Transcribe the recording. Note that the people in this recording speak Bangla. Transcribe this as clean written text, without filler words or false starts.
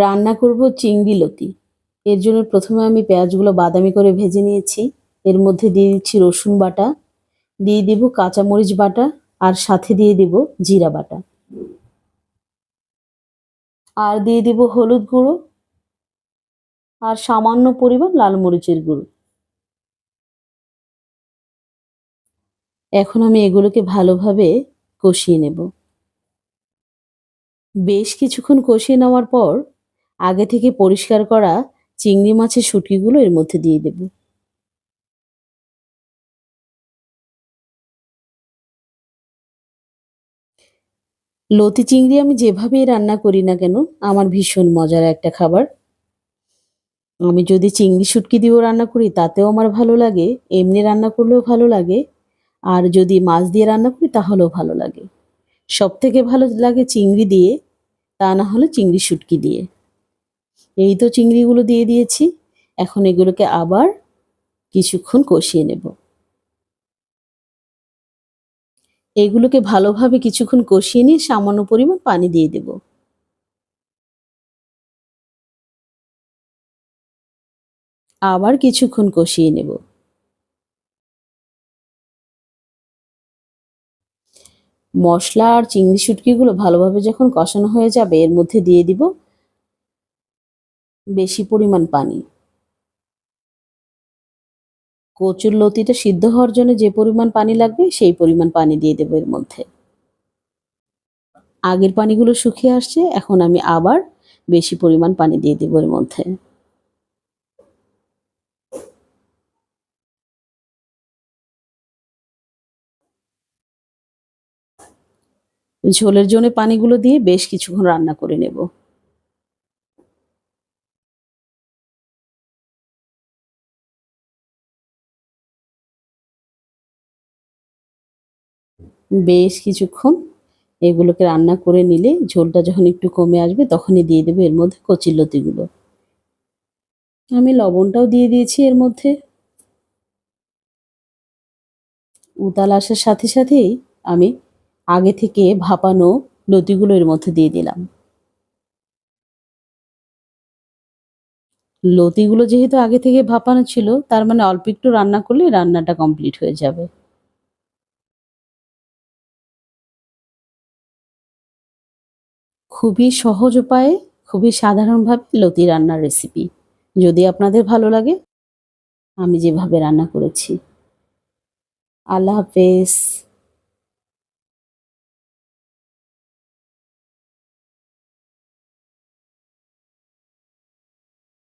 রান্না করব চিংড়ি লতি। এর জন্য প্রথমে আমি পেঁয়াজগুলো বাদামি করে ভেজে নিয়েছি। এর মধ্যে দিয়ে দিচ্ছি রসুন বাটা, দিয়ে দিব কাঁচামরিচ বাটা, আর সাথে দিয়ে দিব জিরা বাটা, আর দিয়ে দিব হলুদ গুঁড়ো আর সামান্য পরিমাণ লাল মরিচের গুঁড়ো। এখন আমি এগুলোকে ভালোভাবে কষিয়ে নেব। বেশ কিছুক্ষণ কষিয়ে নেওয়ার পর আগে থেকে পরিষ্কার করা চিংড়ি মাছের শুঁটকিগুলো এর মধ্যে দিয়ে দেব। লতি চিংড়ি আমি যেভাবেই রান্না করি না কেন আমার ভীষণ মজার একটা খাবার। আমি যদি চিংড়ি শুটকি দিয়েও রান্না করি তাতেও আমার ভালো লাগে, এমনি রান্না করলেও ভালো লাগে, আর যদি মাছ দিয়ে রান্না করি তাহলেও ভালো লাগে। সবথেকে ভালো লাগে চিংড়ি দিয়ে, তা না হলে চিংড়ি শুটকি দিয়ে। এই তো চিংড়িগুলো দিয়ে দিয়েছি। এখন এগুলোকে আবার কিছুক্ষণ কষিয়ে নেব। এগুলোকে ভালোভাবে কিছুক্ষণ কষিয়ে নিয়ে সামান্য পরিমাণ পানি দিয়ে দেব। আবার কিছুক্ষণ কষিয়ে নেব। মশলা আর চিংড়ি শুটকিগুলো ভালোভাবে যখন কষানো হয়ে যাবে এর মধ্যে দিয়ে দিব বেশি পরিমাণ পানি। কচুর লতিটা সিদ্ধ হওয়ার জন্য যে পরিমাণ পানি লাগবে সেই পরিমাণ পানি দিয়ে দেবো এর মধ্যে। আগের পানিগুলো শুকিয়ে আসছে, এখন আমি আবার বেশি পরিমাণ পানি দিয়ে দেবো এর মধ্যে। ঝোলের জন্য পানিগুলো দিয়ে বেশ কিছুক্ষণ রান্না করে নেব। বেশ কিছুক্ষণ এগুলোকে রান্না করে নিলে ঝোলটা যখন একটু কমে আসবে তখনই দিয়ে দেবো এর মধ্যে কচি লতিগুলো। আমি লবণটাও দিয়ে দিয়েছি এর মধ্যে। উতাল আসার সাথে সাথেই আমি আগে থেকে ভাপানো লতিগুলো এর মধ্যে দিয়ে দিলাম। লতিগুলো যেহেতু আগে থেকে ভাপানো ছিল তার মানে অল্প একটু রান্না করলে রান্নাটা কমপ্লিট হয়ে যাবে। খুবই সহজ উপায়ে, খুবই সাধারণভাবে লতি রান্নার রেসিপি। যদি আপনাদের ভালো লাগে আমি যেভাবে রান্না করেছি। আল্লাহ হাফেজ।